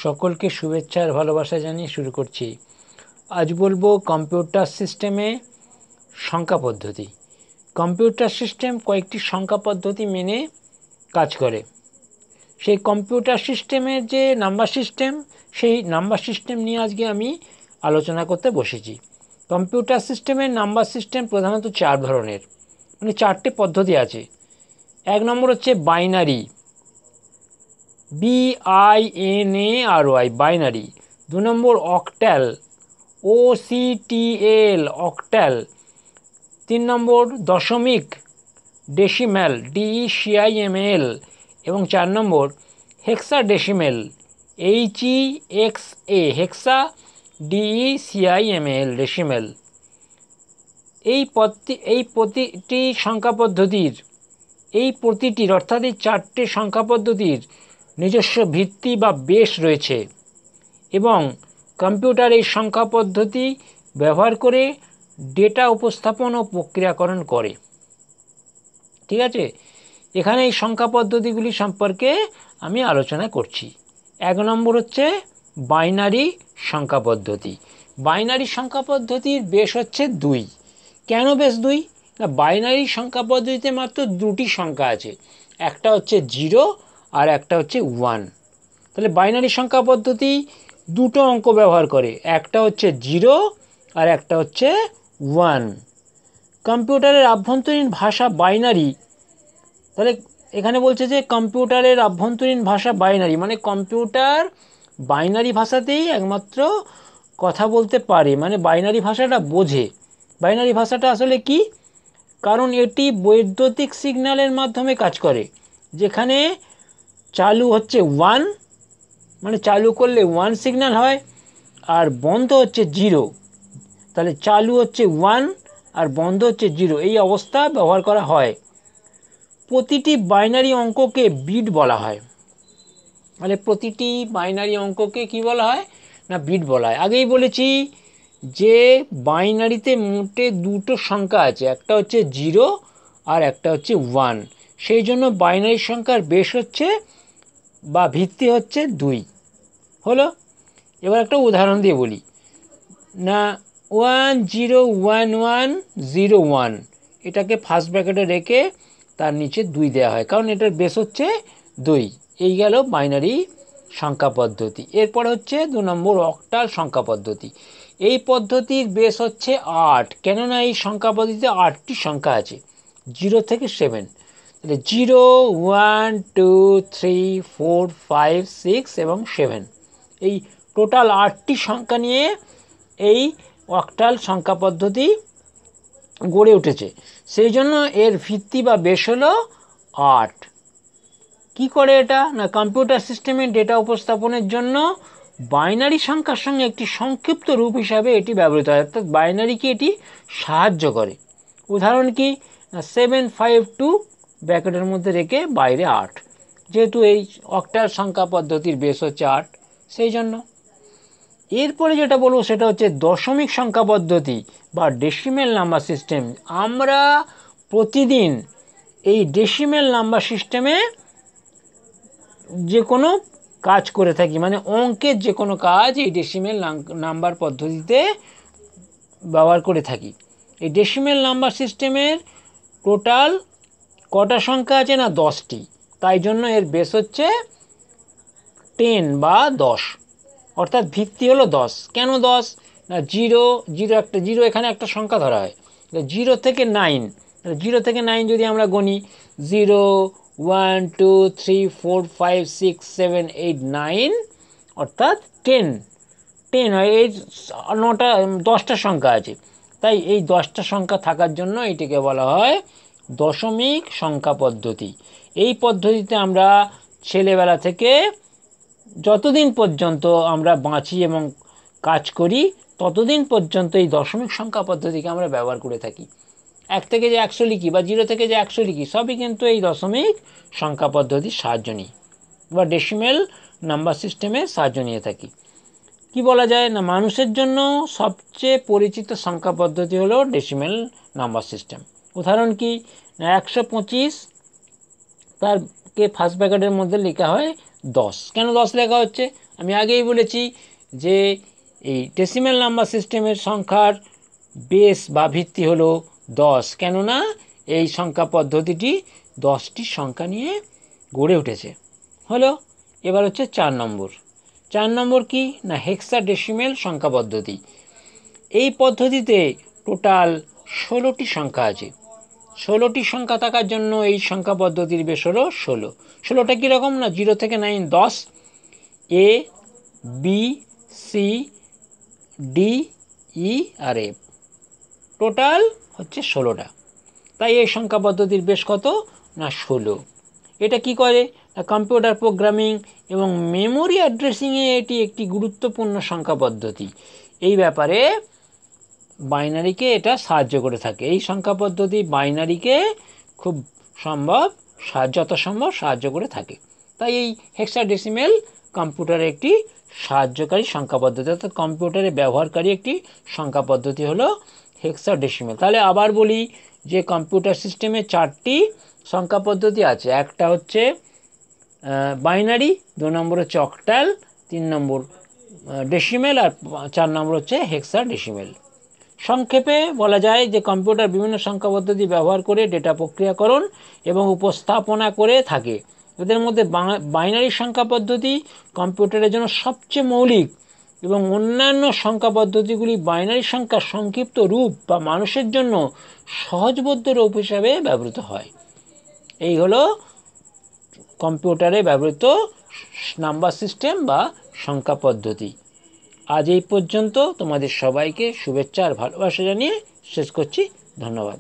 সকলকে শুভেচ্ছা আর ভালোবাসা জানিয়ে শুরু করছি। আজ বলবো কম্পিউটার সিস্টেমে সংখ্যা পদ্ধতি। কম্পিউটার সিস্টেম কয়েকটি সংখ্যা পদ্ধতি মেনে কাজ করে। সেই কম্পিউটার সিস্টেমের যে নাম্বার সিস্টেম, সেই নাম্বার সিস্টেম নিয়ে আজকে আমি আলোচনা করতে বসেছি। কম্পিউটার সিস্টেমের নাম্বার সিস্টেম প্রধানত চার ধরনের, মানে চারটে পদ্ধতি আছে। এক নম্বর হচ্ছে বাইনারি, BINARY, বাইনারি। দু নম্বর অক্টাল, OCTAL, অক্টাল। তিন নম্বর দশমিক, ডেসিম্যাল, DECIMAL। এবং চার নম্বর হেক্সাডেসিমেল, HEXA, হেক্সা, DECIMAL, ডেসিমেল। এই প্রতিটি সংখ্যা পদ্ধতির অর্থাৎ এই চারটে সংখ্যা পদ্ধতির নিজস্ব ভিত্তি বা বেস রয়েছে এবং কম্পিউটার এই সংখ্যা পদ্ধতি ব্যবহার করে ডেটা উপস্থাপন ও প্রক্রিয়াকরণ করে। ঠিক আছে, এখানে এই সংখ্যা পদ্ধতিগুলি সম্পর্কে আমি আলোচনা করছি। এক নম্বর হচ্ছে বাইনারি সংখ্যা পদ্ধতি। বাইনারি সংখ্যা পদ্ধতির বেস হচ্ছে 2। কেন বেস 2? না, বাইনারি সংখ্যা পদ্ধতিতে মাত্র দুটি সংখ্যা আছে, একটা হচ্ছে 0 আর একটা হচ্ছে 1। তাহলে বাইনারি সংখ্যা পদ্ধতি দুটো অঙ্ক ব্যবহার করে, একটা হচ্ছে 0 আর একটা হচ্ছে 1। কম্পিউটারের আভ্যন্তরীণ ভাষা বাইনারি। তাহলে এখানে বলছে যে কম্পিউটারের আভ্যন্তরীণ ভাষা বাইনারি, মানে কম্পিউটার বাইনারি ভাষাতেই একমাত্র কথা বলতে পারে, মানে বাইনারি ভাষাটা বোঝে। বাইনারি ভাষাটা আসলে কি? কারণ এটি বৈদ্যুতিক সিগন্যালের মাধ্যমে কাজ করে, যেখানে চালু হচ্ছে 1, মানে চালু করলে 1 সিগন্যাল হয়, আর বন্ধ হচ্ছে 0। তাহলে চালু হচ্ছে 1 আর বন্ধ হচ্ছে 0, এই অবস্থা ব্যবহার করা হয়। প্রতিটি বাইনারি অঙ্ককে বিট বলা হয়। মানে প্রতিটি বাইনারি অঙ্ককে কি বলা হয়? না, বিট বলা হয়। আগেই বলেছি যে বাইনারিতে মোটে দুটো সংখ্যা আছে, একটা হচ্ছে 0 আর একটা হচ্ছে 1। সেই জন্য বাইনারি সংখ্যার বেস হচ্ছে বা ভিত্তি হচ্ছে 2। হলো, এবার একটা উদাহরণ দিয়ে বলি না। 101101, এটাকে ফার্স্ট ব্র্যাকেটে রেখে তার নিচে 2 দেওয়া হয়, কারণ এটার বেস হচ্ছে 2। এই গেল বাইনারি সংখ্যা পদ্ধতি। এরপর হচ্ছে 2 নম্বর অক্টাল সংখ্যা পদ্ধতি। এই পদ্ধতির বেস হচ্ছে 8, কেননা এই সংখ্যা পদ্ধতিতে 8টি সংখ্যা আছে, 0 থেকে 7। তাহলে 0, 1, 2, 3, 4, 5, 6 এবং 7, এই টোটাল 8টি সংখ্যা নিয়ে এই অক্টাল সংখ্যা পদ্ধতি গড়ে উঠেছে। সেই জন্য এর ভিত্তি বা বেস হলো 8। কি করে এটা? না, কম্পিউটার সিস্টেমে ডেটা উপস্থাপনের জন্য বাইনারি সংখ্যার সঙ্গে একটি সংক্ষিপ্ত রূপ হিসাবে এটি ব্যবহৃত হয়, অর্থাৎ বাইনারিকে এটি সাহায্য করে। উদাহরণ কি? না, 752 ব্র্যাকেটের মধ্যে রেখে বাইরে 8, যেহেতু এই অক্টাল সংখ্যা পদ্ধতির বেস হচ্ছে 8, সেই জন্য। এরপরে যেটা বলবো সেটা হচ্ছে দশমিক সংখ্যা পদ্ধতি বা ডেসিমেল নাম্বার সিস্টেম। আমরা প্রতিদিন এই ডেসিমেল নাম্বার সিস্টেমে যে কোনো কাজ করে থাকি, মানে অঙ্কের যে কোনো কাজ এই ডেসিমেল নাম্বার পদ্ধতিতে ব্যবহার করে থাকি। এই ডেসিমেল নাম্বার সিস্টেমের টোটাল কটা সংখ্যা আছে? না, 10টি। তাই জন্য এর বেস হচ্ছে 10 বা 10, অর্থাৎ ভিত্তি হলো 10। কেন 10? না, 0 এখানে একটা সংখ্যা ধরা হয়। 0 থেকে 9, 0 থেকে 9 যদি আমরা গণি, 0, 1, 2, 3, 4, 5, 6, 7, 8, 9, অর্থাৎ 10 হয়। এই 10টা সংখ্যা আছে, তাই এই 10টা সংখ্যা থাকার জন্য এটিকে বলা হয় দশমিক সংখ্যা পদ্ধতি। এই পদ্ধতিতে আমরা ছেলেবেলা থেকে যতদিন পর্যন্ত আমরা বাঁচি এবং কাজ করি, ততদিন পর্যন্ত এই দশমিক সংখ্যা পদ্ধতিকে আমরা ব্যবহার করে থাকি। 1 থেকে যে 100 লিখি বা 0 থেকে যে 100 লিখি, সবই কিন্তু এই দশমিক সংখ্যা পদ্ধতির সাহায্য নিই বা ডেসিমেল নাম্বার সিস্টেমের সাহায্য নিয়ে থাকি। কি বলা যায়? না, মানুষের জন্য সবচেয়ে পরিচিত সংখ্যা পদ্ধতি হলো ডেসিমেল নাম্বার সিস্টেম। উদাহরণ কি? না, 125 তারকে ফার্স্ট ব্র্যাকেটের মধ্যে লেখা হয় 10। কেন 10 লেখা হচ্ছে? আমি আগেই বলেছি যে এই ডেসিমেল নাম্বার সিস্টেমের সংখ্যার বেস বা ভিত্তি হলো 10, কেননা এই সংখ্যা পদ্ধতিটি 10টি সংখ্যা নিয়ে গড়ে উঠেছে। হলো। এবার হচ্ছে 4 নম্বর। 4 নম্বর কি না হেক্সাডেসিমেল সংখ্যা পদ্ধতি। এই পদ্ধতিতে টোটাল 16টি সংখ্যা আছে। 16টি সংখ্যা থাকার জন্য এই সংখ্যা পদ্ধতির বেশ হলো 16। 16টা কীরকম না 0 থেকে 9 10, A B C D E R F, total হচ্ছে 16টা। তাই এই সংখ্যা পদ্ধতির বেশ কত না 16। এটা কি করে না কম্পিউটার প্রোগ্রামিং এবং মেমোরি অ্যাড্রেসিংয়ে এটি একটি গুরুত্বপূর্ণ সংখ্যা পদ্ধতি। এই ব্যাপারে বাইনারিকে এটা সাহায্য করে থাকে। এই সংখ্যা পদ্ধতি বাইনারিকে খুব যত সম্ভব সাহায্য করে থাকে। তাই এই হেক্সাডেসিমেল কম্পিউটারে একটি সাহায্যকারী সংখ্যা পদ্ধতি, অর্থাৎ কম্পিউটারে ব্যবহারকারী একটি সংখ্যা পদ্ধতি হলো হেক্সাডেসিমেল। তাহলে আবার বলি যে কম্পিউটার সিস্টেমে 4টি সংখ্যা পদ্ধতি আছে। একটা হচ্ছে বাইনারি, 2 নম্বর হচ্ছে অক্টাল, 3 নম্বর ডেসিমেল, আর 4 নম্বর হচ্ছে হেক্সাডেসিমেল। সংক্ষেপে বলা যায় যে কম্পিউটার বিভিন্ন সংখ্যা পদ্ধতি ব্যবহার করে ডেটা প্রক্রিয়াকরণ এবং উপস্থাপনা করে থাকে। এদের মধ্যে বাইনারি সংখ্যা পদ্ধতি কম্পিউটারের জন্য সবচেয়ে মৌলিক এবং অন্যান্য সংখ্যা পদ্ধতিগুলি বাইনারি সংখ্যার সংক্ষিপ্ত রূপ বা মানুষের জন্য সহজবোধ্য রূপ হিসাবে ব্যবহৃত হয়। এই হলো কম্পিউটারে ব্যবহৃত নাম্বার সিস্টেম বা সংখ্যা পদ্ধতি। আজ এই পর্যন্ত। তোমাদের সবাইকে শুভেচ্ছা আর ভালোবাসা জানিয়ে শেষ করছি। ধন্যবাদ।